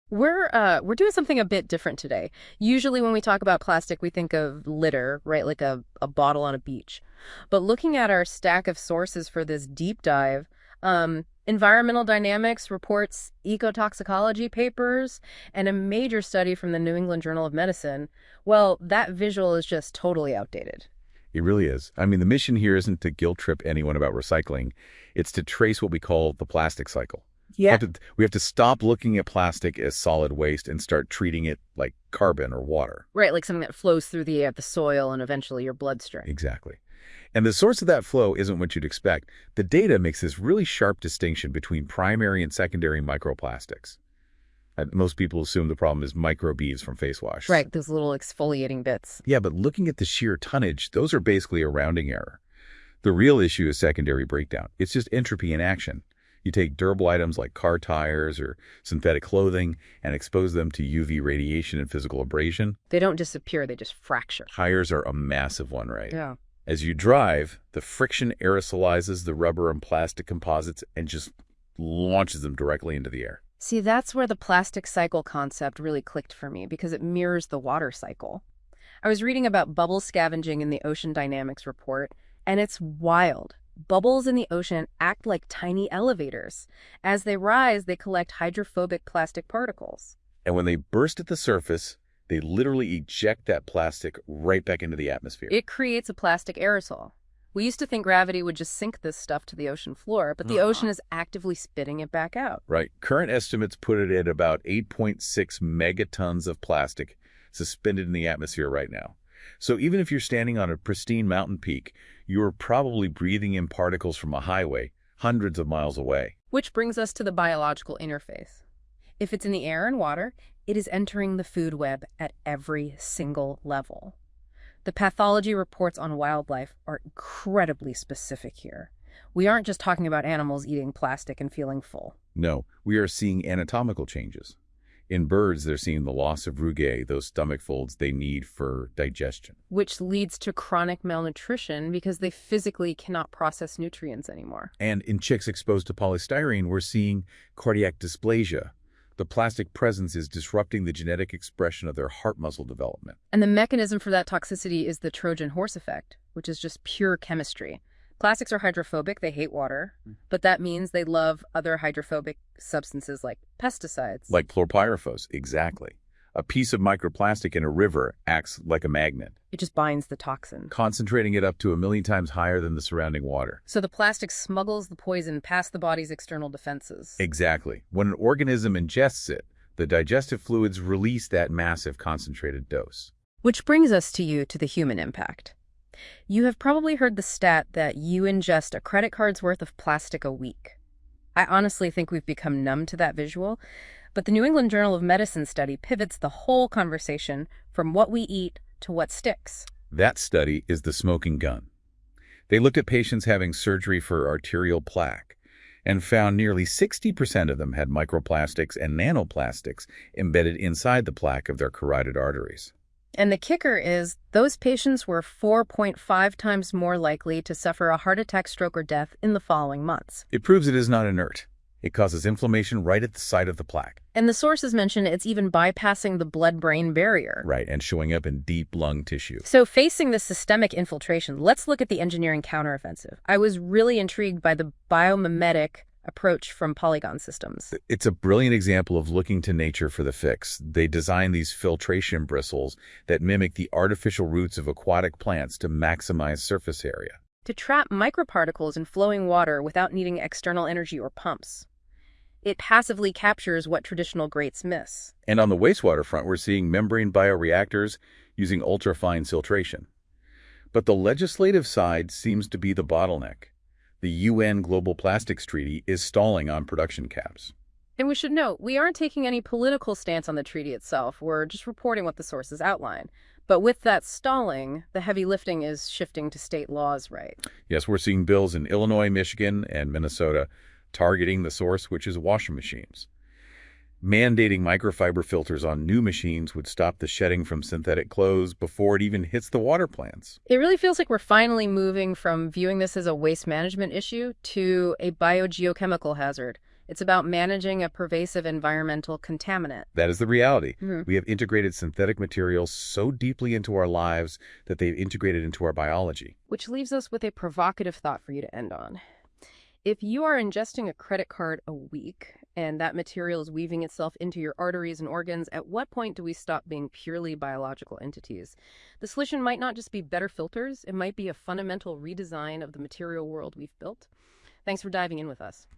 We're doing something a bit different today. Usually when we talk about plastic, we think of litter, right? Like a bottle on a beach. But looking at our stack of sources for this deep dive, environmental dynamics reports, ecotoxicology papers, and a major study from the New England Journal of Medicine, well, that visual is just totally outdated. It really is. I mean, the mission here isn't to guilt trip anyone about recycling. It's to trace what we call the plastic cycle. Yeah. We have to stop looking at plastic as solid waste and start treating it like carbon or water. Right, like something that flows through the air, the soil, and eventually your bloodstream. Exactly. And the source of that flow isn't what you'd expect. The data makes this really sharp distinction between primary and secondary microplastics. Most people assume the problem is microbeads from face wash. Right, those little exfoliating bits. Yeah, but looking at the sheer tonnage, those are basically a rounding error. The real issue is secondary breakdown. It's just entropy in action. You take durable items like car tires or synthetic clothing and expose them to UV radiation and physical abrasion. They don't disappear, they just fracture. Tires are a massive one, right? Yeah. As you drive, the friction aerosolizes the rubber and plastic composites and just launches them directly into the air. See, that's where the plastic cycle concept really clicked for me because it mirrors the water cycle. I was reading about bubble scavenging in the Ocean Dynamics report, and it's wild. Bubbles in the ocean act like tiny elevators. As they rise, they collect hydrophobic plastic particles. And when they burst at the surface, they literally eject that plastic right back into the atmosphere. It creates a plastic aerosol. We used to think gravity would just sink this stuff to the ocean floor, but the ocean is actively spitting it back out. Right. Current estimates put it at about 8.6 megatons of plastic suspended in the atmosphere right now. So even if you're standing on a pristine mountain peak, you are probably breathing in particles from a highway hundreds of miles away. Which brings us to the biological interface. If it's in the air and water, it is entering the food web at every single level. The pathology reports on wildlife are incredibly specific here. We aren't just talking about animals eating plastic and feeling full. No, we are seeing anatomical changes. In birds, they're seeing the loss of rugae, those stomach folds they need for digestion. Which leads to chronic malnutrition because they physically cannot process nutrients anymore. And in chicks exposed to polystyrene, we're seeing cardiac dysplasia. The plastic presence is disrupting the genetic expression of their heart muscle development. And the mechanism for that toxicity is the Trojan horse effect, which is just pure chemistry. Plastics are hydrophobic, they hate water, but that means they love other hydrophobic substances like pesticides. Like chlorpyrifos, exactly. A piece of microplastic in a river acts like a magnet, It just binds the toxin. concentrating it up to 1,000,000 times higher than the surrounding water. So the plastic smuggles the poison past the body's external defenses. Exactly. When an organism ingests it, the digestive fluids release that massive concentrated dose. Which brings us to the human impact. You have probably heard the stat that you ingest a credit card's worth of plastic a week. I honestly think we've become numb to that visual, but the New England Journal of Medicine study pivots the whole conversation from what we eat to what sticks. That study is the smoking gun. They looked at patients having surgery for arterial plaque and found nearly 60% of them had microplastics and nanoplastics embedded inside the plaque of their carotid arteries. And the kicker is, those patients were 4.5 times more likely to suffer a heart attack, stroke, or death in the following months. It proves it is not inert. It causes inflammation right at the site of the plaque. And the sources mention it's even bypassing the blood-brain barrier. Right, and showing up in deep lung tissue. So facing the systemic infiltration, let's look at the engineering counteroffensive. I was really intrigued by the biomimetic approach from Polygon Systems. It's a brilliant example of looking to nature for the fix. They design these filtration bristles that mimic the artificial roots of aquatic plants to maximize surface area. To trap microparticles in flowing water without needing external energy or pumps. It passively captures what traditional grates miss. And on the wastewater front, we're seeing membrane bioreactors using ultrafine filtration. But the legislative side seems to be the bottleneck. The UN Global Plastics Treaty is stalling on production caps. And we should note, we aren't taking any political stance on the treaty itself. We're just reporting what the sources outline. But with that stalling, the heavy lifting is shifting to state laws, right? Yes, we're seeing bills in Illinois, Michigan, and Minnesota targeting the source, which is washing machines. Mandating microfiber filters on new machines would stop the shedding from synthetic clothes before it even hits the water plants. It really feels like we're finally moving from viewing this as a waste management issue to a biogeochemical hazard. It's about managing a pervasive environmental contaminant. That is the reality. Mhm. We have integrated synthetic materials so deeply into our lives that they've integrated into our biology. Which leaves us with a provocative thought for you to end on. If you are ingesting a credit card a week and that material is weaving itself into your arteries and organs, at what point do we stop being purely biological entities? The solution might not just be better filters, it might be a fundamental redesign of the material world we've built. Thanks for diving in with us.